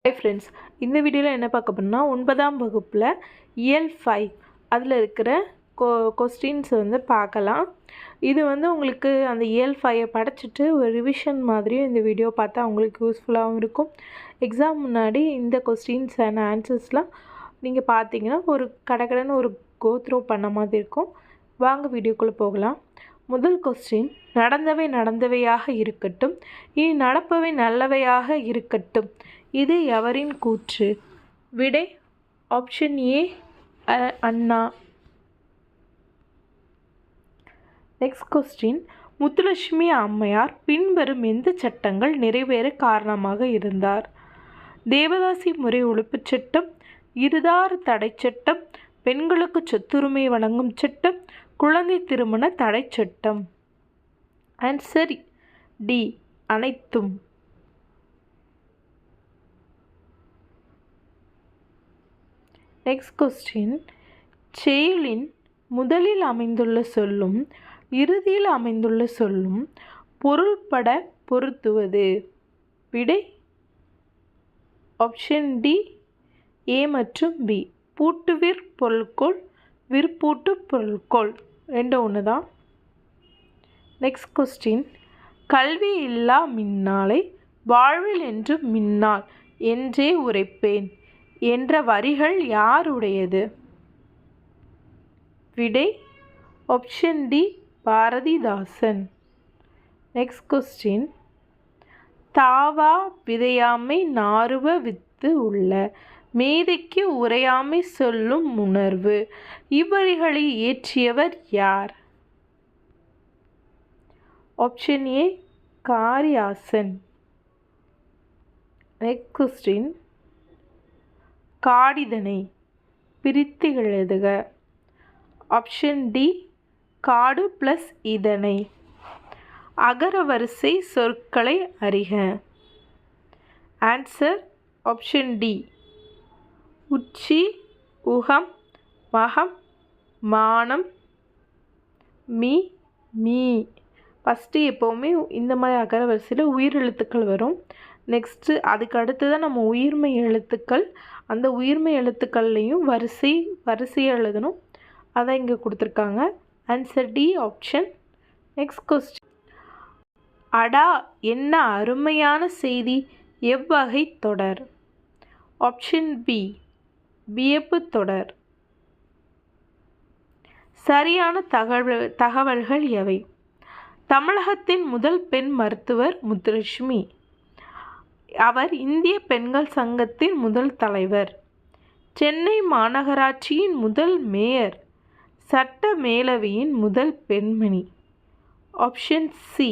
Hi friends, இந்த வீடியோவில் என்ன பார்க்க போகிறோம்னா 9ஆம் வகுப்பில் இயல் 5 அதில் இருக்கிற கொஸ்டின்ஸ் பார்க்கலாம். இது உங்களுக்கு அந்த இயல் 5 படிச்சுட்டு ஒரு ரிவிஷன் மாதிரியும் இந்த வீடியோ பார்த்தா உங்களுக்கு யூஸ்ஃபுல்லாகவும் இருக்கும். எக்ஸாம் முன்னாடி இந்த கொஸ்டின்ஸ் அண்ட் ஆன்சர்ஸ்லாம் நீங்கள் பார்த்தீங்கன்னா ஒரு கடகடன்னு ஒரு கோத்ரூ பண்ண மாதிரி இருக்கும். வாங்க வீடியோக்குள்ளே போகலாம். முதல் கொஸ்டின், நடந்தவை நடந்தவையாக இருக்கட்டும், இனி நடப்பவை நல்லவையாக இருக்கட்டும், இது எவரின் கூற்று? விடை option A Anna. Next question, Muthulakshmi அம்மையார் பின்வரும் எந்த சட்டங்கள் நிறைவேற காரணமாக இருந்தார்? தேவதாசி முறை ஒழிப்புச் சட்டம், இருதார தடை சட்டம், பெண்களுக்கு சொத்துரிமை வழங்கும் சட்டம், குழந்தை திருமண தடை சட்டம். ஆன்சர் டி, அனைத்தும். நெக்ஸ்ட் கொஸ்டின், செயலின் முதலில் அமைந்துள்ள சொல்லும் இறுதியில் அமைந்துள்ள சொல்லும் பொருள்பட பொருத்துவது? விடை ஆப்ஷன் டி, ஏ மற்றும் பி. பூட்டுவிற் பொருள்கோள், விற்பூட்டு பொருள்கோள் ரெண்டும் ஒன்று தான். நெக்ஸ்ட் கொஸ்டின், கல்வி இல்லா மின்னாலை வாழ்வில் என்று மின்னாள் என்றே உரைப்பேன் என்ற வரிகள் யாருடையது? விடை option D, Bharathidasan. Next question, தாவா விதையாமை நாறுவ வித்து உள்ள மேதைக்கு உரையாமை சொல்லும் உணர்வு, இவ்வரிகளை இயற்றியவர் யார்? Option A, Kariyasan. Next question, காடிதனை பிரித்து எழுதுக. ஆப்ஷன் டி, காடு ப்ளஸ் இதனை. அகர வரிசை சொற்களை அறிக. ஆன்சர் ஆப்ஷன் டி, உச்சி, உகம், மகம், மானம், மீ, மீ. ஃபஸ்ட்டு எப்போவுமே இந்த மாதிரி அகர வரிசையில் உயிரெழுத்துக்கள் வரும். நெக்ஸ்ட்டு அதுக்கு அடுத்து தான் நம்ம உயிர்மை எழுத்துக்கள். அந்த உயிர்மை எழுத்துக்கள்லேயும் வரிசையாக எழுதணும். அதான் இங்கே கொடுத்துருக்காங்க. Answer D option. Next question, அடா என்ன அருமையான செய்தி எவ்வகை தொடர்? ஆப்ஷன் பி, வியப்பு தொடர். சரியான தகவல்கள் எவை? தமிழகத்தின் முதல் பெண் மருத்துவர் முத்துலட்சுமி. அவர் இந்திய பெண்கள் சங்கத்தின் முதல் தலைவர். சென்னை மாநகராட்சியின் முதல் மேயர். சட்ட மேலவையின் முதல் பெண்மணி. ஆப்ஷன் சி,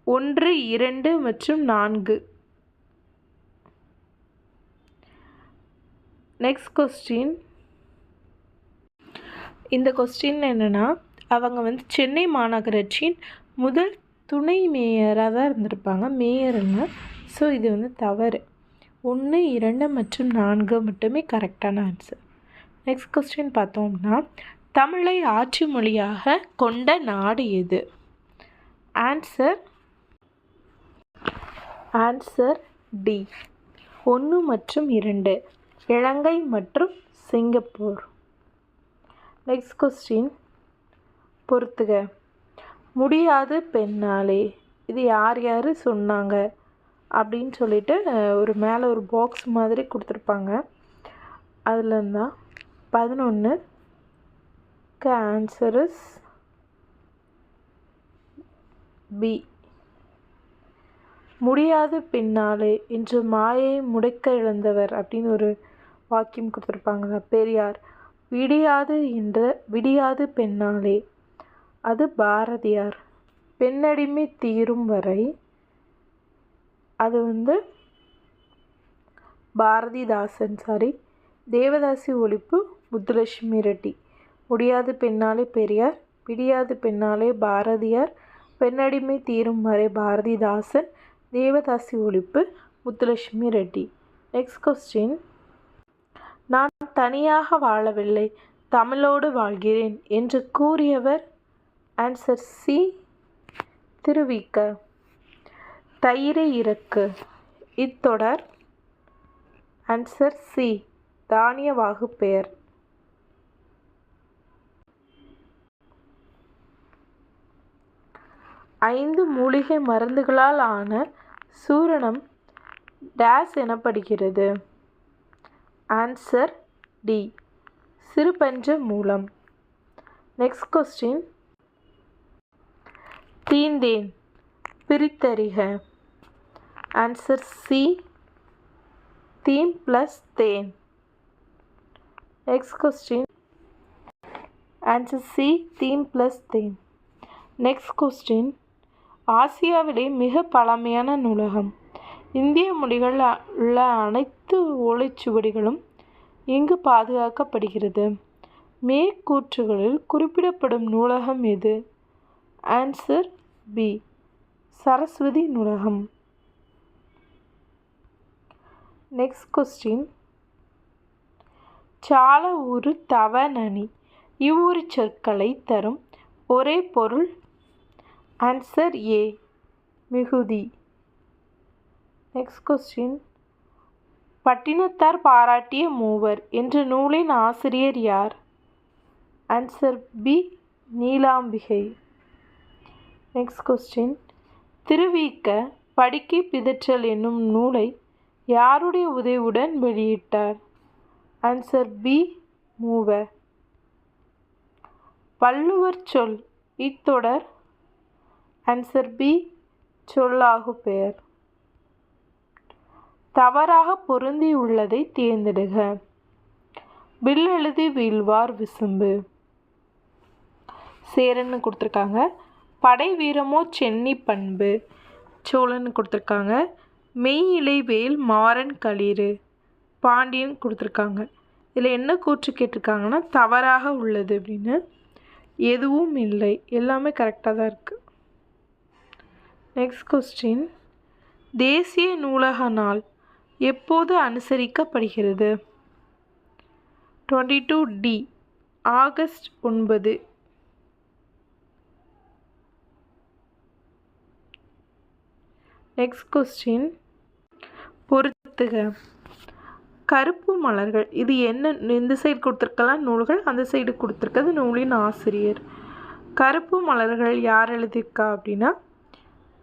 1, 2 மற்றும் 4. நெக்ஸ்ட் கொஸ்டின், இந்த கொஸ்டின் என்னென்னா அவங்க சென்னை மாநகராட்சியின் முதல் துணை மேயராக தான் இருந்திருப்பாங்க, மேயருங்க. ஸோ இது தவறு. 1, 2 மற்றும் 4 மட்டுமே கரெக்டான ஆன்சர். நெக்ஸ்ட் கொஸ்டின் பார்த்தோம்னா, தமிழை ஆட்சி மொழியாக கொண்ட நாடு எது? ஆன்சர் டி, 1 மற்றும் 2, இலங்கை மற்றும் சிங்கப்பூர். நெக்ஸ்ட் கொஸ்டின், பொறுத்துக. முடியாது பெண்ணாலே, இது யார் யார் சொன்னாங்க அப்படின்னு சொல்லிட்டு ஒரு மேலே ஒரு பாக்ஸ் மாதிரி கொடுத்துருப்பாங்க. அதில் இருந்தால் 11க்கு ஆன்சர் இஸ் பி. முடியாது பின்னாலே என்று மாயை முடைக்க இழந்தவர் அப்படின்னு ஒரு வாக்கியம் கொடுத்துருப்பாங்க பெரியார். விடியாது பெண்ணாலே, அது பாரதியார். பெண்ணடிமை தீரும் வரை, அது பாரதிதாசன். தேவதாசி ஒழிப்பு முத்துலட்சுமி ரெட்டி. முடியாது பெண்ணாலே பெரியார், விடியாது பெண்ணாலே பாரதியார், பெண்ணடிமை தீரும் வரை பாரதிதாசன், தேவதாசி ஒழிப்பு முத்துலட்சுமி ரெட்டி. நெக்ஸ்ட் கொஸ்டின், நான் தனியாக வாழவில்லை, தமிழோடு வாழ்கிறேன் என்று கூறியவர்? Answer C, Thiruvika. தயிரை இறக்கு இத்தொடர். ஆன்சர் சி, தானிய வாகுப்பெயர். ஐந்து மூலிகை மருந்துகளால் ஆன சூரணம் டேஸ் எனப்படுகிறது. Answer D, Sirupanchamoolam. Next question. தீந்தேன் பிரித்தறிக. ஆன்சர் சி, தீம் ப்ளஸ் தேன். Next question. ஆன்சர் சி, தீம் ப்ளஸ் தேன். Next question. ஆசியாவிலே மிக பழமையான நூலகம். இந்திய மொழிகள் உள்ள அனைத்து ஓலைச்சுவடிகளும் இங்கு பாதுகாக்கப்படுகிறது. மேற்கூற்றுகளில் குறிப்பிடப்படும் நூலகம் எது? ஆன்சர் பி, சரஸ்வதி நூலகம். Next question. சால ஊரு தவநனி இவ்வுரு சொற்களை தரும் ஒரே பொருள். ஆன்சர் ஏ, மிகுதி. Next question. பட்டினத்தார் பாராட்டிய மூவர் என்ற நூலின் ஆசிரியர் யார்? Answer B, Neelambigai. Next question. Thiruvika படிக்கை பிதற்றல் என்னும் நூலை யாருடைய உதவியுடன் வெளியிட்டார்? ஆன்சர் பி, மூவர். வள்ளுவர் சொல் இத்தொடர். Answer B, சொல்லாகுபெயர். தவறாக பொருந்தியுள்ளதை தேர்ந்தெடுக. வில்லெழுதி வீழ்வார் விசும்பு. சேரன்னு கொடுத்துருக்காங்க. படை வீரமோ சென்னி பண்பு. சோழன்னு கொடுத்துருக்காங்க. மெய் இலை வேல் மாறன் களிறு. பாண்டியன் கொடுத்துருக்காங்க. இதில் என்ன கூற்று கேட்டிருக்காங்கன்னா தவறாக உள்ளது அப்படின்னு. எதுவும் இல்லை, எல்லாமே கரெக்டாக தான் இருக்குது. Next question. தேசிய நூலக நாள் எப்போது அனுசரிக்கப்படுகிறது? 22D, August 9. Next question. பொறுத்துக. கருப்பு மலர்கள் இது என்ன? இந்த சைடு கொடுத்துருக்கலாம் நூல்கள், அந்த சைடு கொடுத்துருக்கிறது நூலின் ஆசிரியர். கருப்பு மலர்கள் யார் எழுதியிருக்கா அப்படின்னா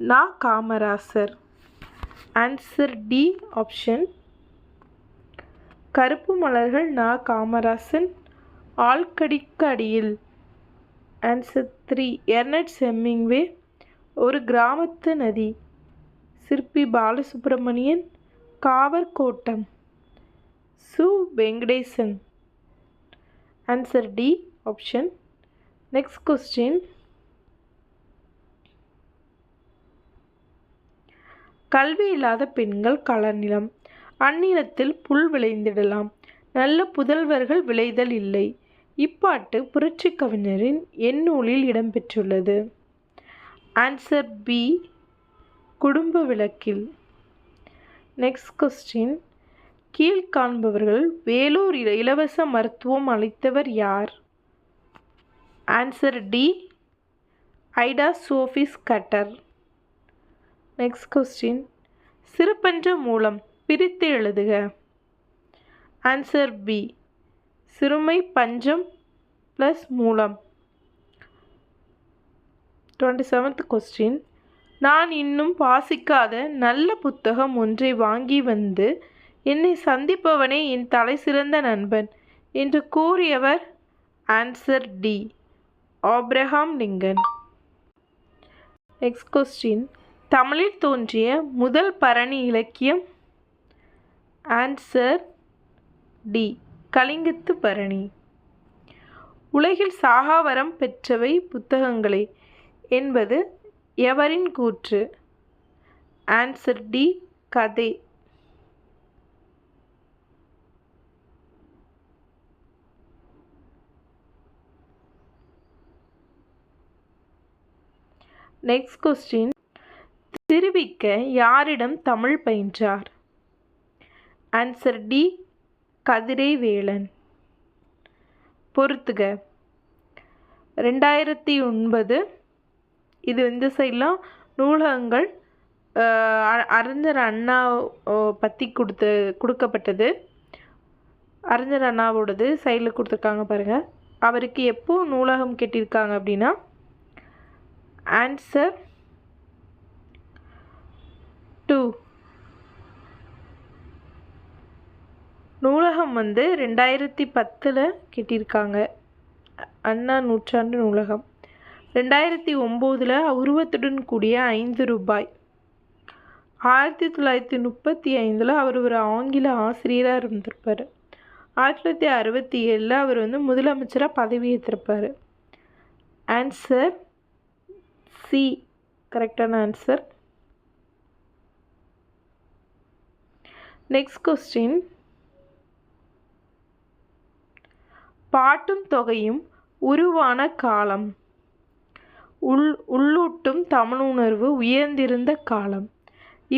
நா. காமராசர். Answer D option. கருப்பு மலர்கள் நா. காமராசன். ஆழ்கடிக்கு அடியில். ஆன்சர் 3, எர்னட் செம்மிங்வே. ஒரு கிராமத்து நதி. சிற்பி பாலசுப்ரமணியன். காவற்கோட்டம். சு. Venkatesan. Answer D option. Next question. கல்வி இல்லாத பெண்கள் களநிலம். அந்நிலத்தில் புல் விளைந்திடலாம், நல்ல புதல்வர்கள் விளைதல் இல்லை. இப்பாட்டு புரட்சி கவிஞரின் எந்நூலில் இடம்பெற்றுள்ளது? ஆன்சர் பி, குடும்ப விளக்கில். Next question. கீழ்காண்பவர்கள் வேலூர் இலவச மருத்துவம் அளித்தவர் யார்? Answer D, Ida Sophia Scudder. Next question. Sirupanchamoolam பிரித்து எழுதுக. ஆன்சர் பி, சிறுமை பஞ்சம் ப்ளஸ் மூலம். 27th question. நான் இன்னும் வாசிக்காத நல்ல புத்தகம் ஒன்றை வாங்கி வந்து என்னை சந்திப்பவனே என் தலை சிறந்த நண்பன் என்று கூறியவர்? Answer D, Abraham Lincoln. Next question. தமிழில் தோன்றிய முதல் பரணி இலக்கியம்? ஆன்சர் டி, கலிங்கத்து பரணி. உலகில் சாகாவரம் பெற்றவை புத்தகங்களே என்பது எவரின் கூற்று? ஆன்சர் டி, கதை. Next question. திருவிக்க யாரிடம் தமிழ் பயின்றார்? ஆன்சர் டி, கதிரை வேலன். பொறுத்துக. 2009. இது இந்த சைட்லாம் நூலகங்கள் அறிஞர் அண்ணா பற்றி கொடுக்கப்பட்டது. அறிஞர் அண்ணாவோடது சைடில் கொடுத்துருக்காங்க பாருங்கள். அவருக்கு எப்போ நூலகம் கட்டியிருக்காங்க அப்படின்னா ஆன்சர் 2. நூலகம் 2010 கட்டியிருக்காங்க. அண்ணா நூற்றாண்டு நூலகம். 2009 உருவத்துடன் கூடிய 5 ரூபாய். 1935 அவர் ஒரு ஆங்கில ஆசிரியராக இருந்திருப்பார். 1967 அவர் முதலமைச்சராக பதவியேற்றிருப்பார். ஆன்சர் சி கரெக்டான ஆன்சர். Next question. பாட்டும் தொகையும் உருவான காலம். உள்ளூட்டும் தமிழுணர்வு உயர்ந்திருந்த காலம்.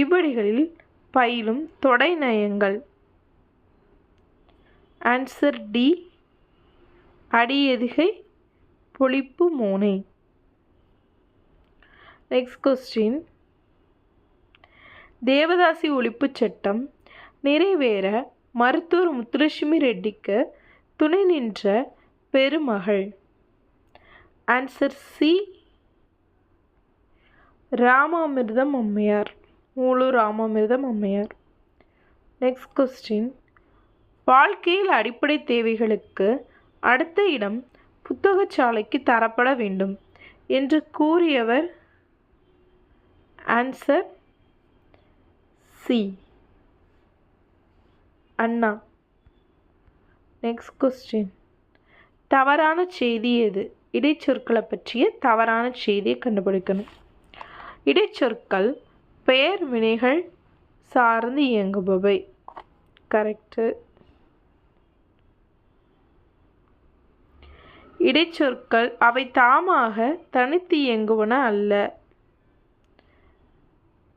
இவ்வடிகளில் பயிலும் தொடை நயங்கள். ஆன்சர் டி அடியெதுகை பொழிப்பு மோனை. Next question. தேவதாசி ஒழிப்புச் சட்டம் நிறைவேற மருத்துவர் முத்துலட்சுமி ரெட்டிக்கு துணை நின்ற பெருமகள். ஆன்சர் சி ராமாமிர்தம் அம்மையார். மூலூர் ராமாமிர்தம் அம்மையார். Next question. வாழ்க்கையில் அடிப்படை தேவைகளுக்கு அடுத்த இடம் புத்தகச்சாலைக்கு தரப்பட வேண்டும் என்று கூறியவர். Answer C Anna. Next question. தவறான செய்தி எது? இடைச்சொற்களை பற்றிய தவறான செய்தியை கண்டுபிடிக்கணும். இடைச்சொற்கள் பெயர் வினைகள் சார்ந்து இயங்குபவை. கரெக்டு. இடைச்சொற்கள் அவை தாமாக தனித்து இயங்குவன அல்ல.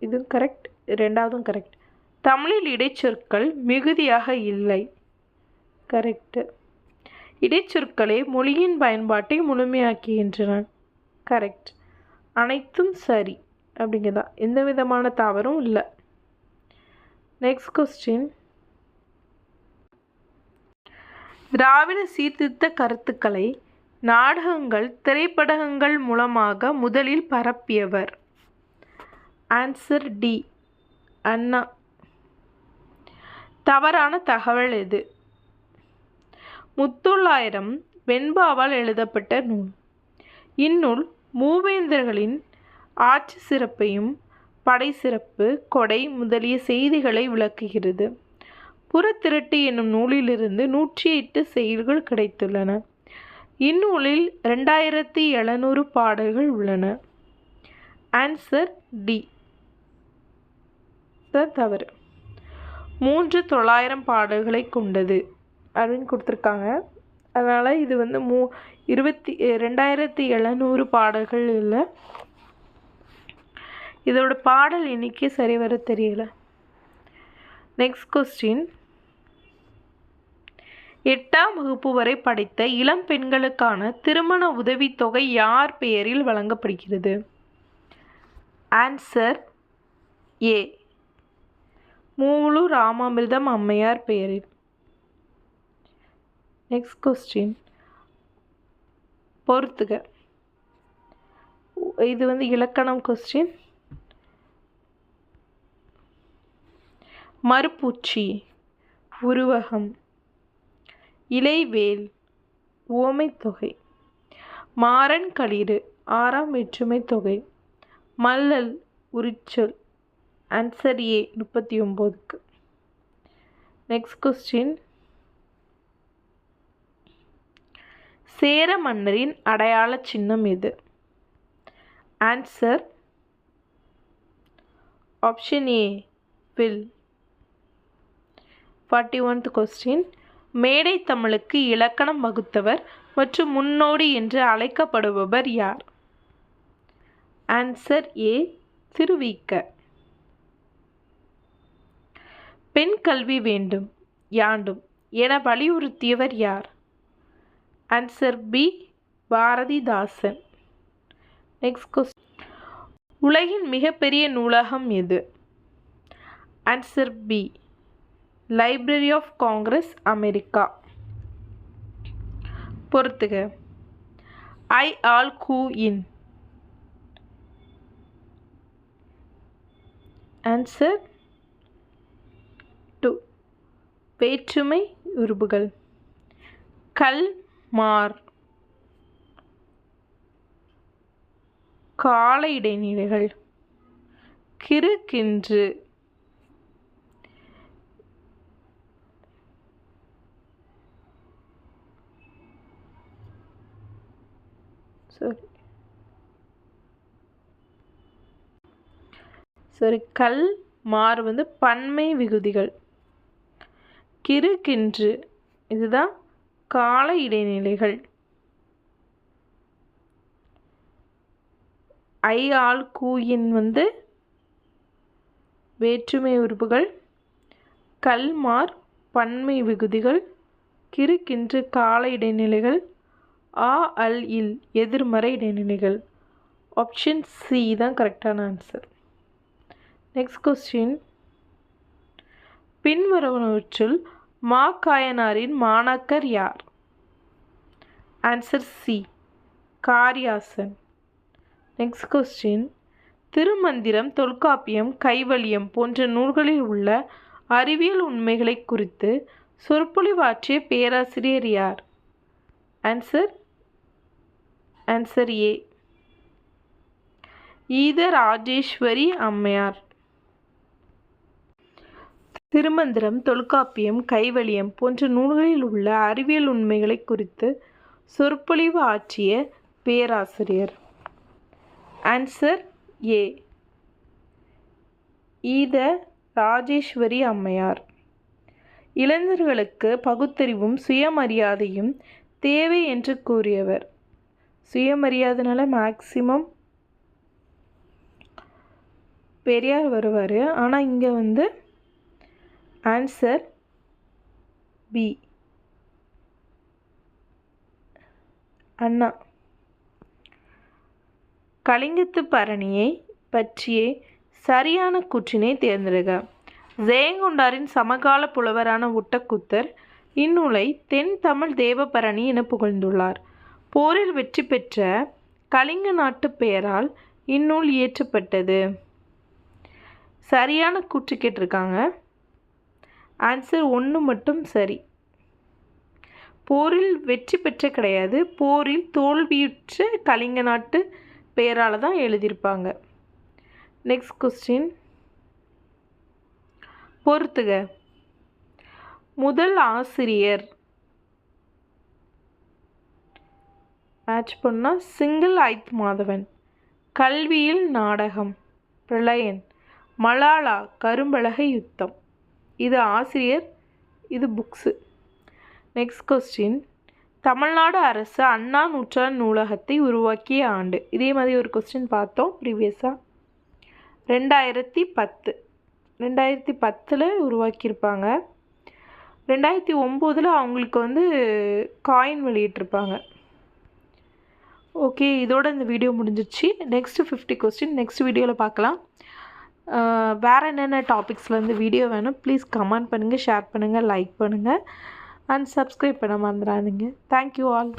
இது கரெக்ட். ரெண்டாவதும் கரெக்ட். தமிழில் இடைச்சொற்கள் மிகுதியாக இல்லை. கரெக்டு. இடைச்சொற்களே மொழியின் பயன்பாட்டை முழுமையாக்குகின்றன. கரெக்ட். அனைத்தும் சரி அப்படிங்கிறதா. எந்த விதமான தவறும் இல்லை. Next question. திராவிட சீர்திருத்த கருத்துக்களை நாடகங்கள் திரைப்படங்கள் மூலமாக முதலில் பரப்பியவர். ஆன்சர் டி அண்ணா. தவறான தகவல் எது? முத்தொள்ளாயிரம் வெண்பாவால் எழுதப்பட்ட நூல். இந்நூல் மூவேந்தர்களின் ஆட்சி சிறப்பையும் படை சிறப்பு கொடை முதலிய செய்திகளை விளக்குகிறது. புறத்திரட்டு என்னும் நூலிலிருந்து 108 செய்திகள் கிடைத்துள்ளன. இந்நூலில் 2700 பாடல்கள் உள்ளன. ஆன்சர் டி தவறு. 3900 பாடல்களை கொண்டது அப்படின்னு கொடுத்துருக்காங்க. அதனால் இது 2700 பாடல்கள் இல்லை. இதோட பாடல் எண்ணிக்கை சரி வர தெரியல. Next question. 8ஆம் வகுப்பு வரை படித்த இளம் பெண்களுக்கான திருமண உதவித்தொகை யார் பெயரில் வழங்கப்படுகிறது? ஆன்சர் ஏ மூலூர் ராமாமிர்தம் அம்மையார் பெயரில். Next question. பொறுத்துக. இது இலக்கணம் கொஸ்டின். மறுபூச்சி, உருவகம், இலைவேல், உவமைத்தொகை, மாறன் களிறு, 6ஆம் வேற்றுமை தொகை, மல்லல், உரிச்சொல். ஆன்சர் ஏ 39க்கு. Next question. சேர மன்னரின் அடையாள சின்னம் எது? ஆன்சர் ஆப்ஷன் ஏ வில். 41th question. மேடை தமிழுக்கு இலக்கணம் வகுத்தவர் மற்றும் முன்னோடி என்று அழைக்கப்படுபவர் யார்? Answer A Thiruvika. பெண் கல்வி வேண்டும் யாண்டும் என வலியுறுத்தியவர் யார்? Answer B Bharathidasan. Next question. உலகின் மிகப்பெரிய நூலகம் எது? Answer B, library of Congress, America. பொறுத்துக. ஐ ஆல் கூ இன். ஆன்சர் 2, வேற்றுமை உருபுகள். கல் மார், கால இடைநிலைகள். கிறு கின்று, கல் மார் வந்து பன்மை விகுதிகள். கிறு கின்று இதுதான் கால இடைநிலைகள். ஐ ஆல் கூ இன் வந்து வேற்றுமை உறுப்புகள். கல் மார் பன்மை விகுதிகள். கிறு கின்று கால இடைநிலைகள். ஆ அல் இல் எதிர்மறை இடைநிலைகள். ஆப்ஷன் சி தான் கரெக்டான ஆன்சர். Next question. பின்வருவனவற்றுள் மாக்காயனாரின் மாணாக்கர் யார்? Answer C, Kariyasan. Next question. Thirumanthiram, Tholkappiyam, Kaivalyam போன்ற நூல்களில் உள்ள அறிவியல் உண்மைகளை குறித்து சொற்பொழிவாற்றிய பேராசிரியர் யார்? ஆன்சர் ஏ, ஈத ராஜேஸ்வரி அம்மையார். திருமந்திரம், தொல்காப்பியம், கைவலியம் போன்ற நூல்களில் உள்ள அறிவியல் உண்மைகளை குறித்து சொற்பொழிவு ஆற்றிய பேராசிரியர். ஆன்சர் ஏ, ஈத ராஜேஸ்வரி அம்மையார். இளைஞர்களுக்கு பகுத்தறிவும் சுயமரியாதையும் தேவை என்று கூறியவர். சுயமரியாதைனால மேக்சிமம் பெரியார் வருவார். ஆனால் இங்கே வந்து ஆன்சர் பி, அண்ணா. கலிங்கத்து பரணியை பற்றிய சரியான கூற்றினை தேர்ந்தெடுக. ஜெயங்கொண்டாரின் சமகால புலவரான ஒட்டக்கூத்தர் இந்நூலை தென் தமிழ் தேவபரணி என புகழ்ந்துள்ளார். போரில் வெற்றி பெற்ற கலிங்க நாட்டு பெயரால் இந்நூல் இயற்றப்பட்டது. சரியான கூற்று கேட்டிருக்காங்க. ஆன்சர் 1 மட்டும் சரி. போரில் வெற்றி பெற்ற கிடையாது, போரில் தோல்வியுற்ற கலிங்க நாட்டு பெயரால் தான் எழுதியிருப்பாங்க. Next question. பொறுத்துக. முதல் ஆசிரியர் மேட்ச் பண்ணால் சிங்கிள் ஐத் மாதவன். கல்வியில் நாடகம் பிரளயன். மலாலா கரும்பலகை யுத்தம். இது ஆசிரியர், இது புக்ஸு. Next question. தமிழ்நாடு அரசு அண்ணா நூற்றாண்டு நூலகத்தை உருவாக்கிய ஆண்டு. இதே மாதிரி ஒரு கொஸ்டின் பார்த்தோம் ப்ரீவியஸாக. 2010. 2010 உருவாக்கியிருப்பாங்க. 2009 அவங்களுக்கு வந்து காயின் வெளியிட்டிருப்பாங்க. ஓகே, இதோட இந்த வீடியோ முடிஞ்சிச்சு. நெக்ஸ்ட்டு 50 கொஸ்டின் நெக்ஸ்ட் வீடியோவில் பார்க்கலாம். வேறு என்னென்ன டாபிக்ஸ்லேருந்து வீடியோ வேணும் ப்ளீஸ் கமெண்ட் பண்ணுங்கள், ஷேர் பண்ணுங்கள், லைக் பண்ணுங்கள் அண்ட் சப்ஸ்கிரைப் பண்ண மறந்துடாதீங்க. Thank you all.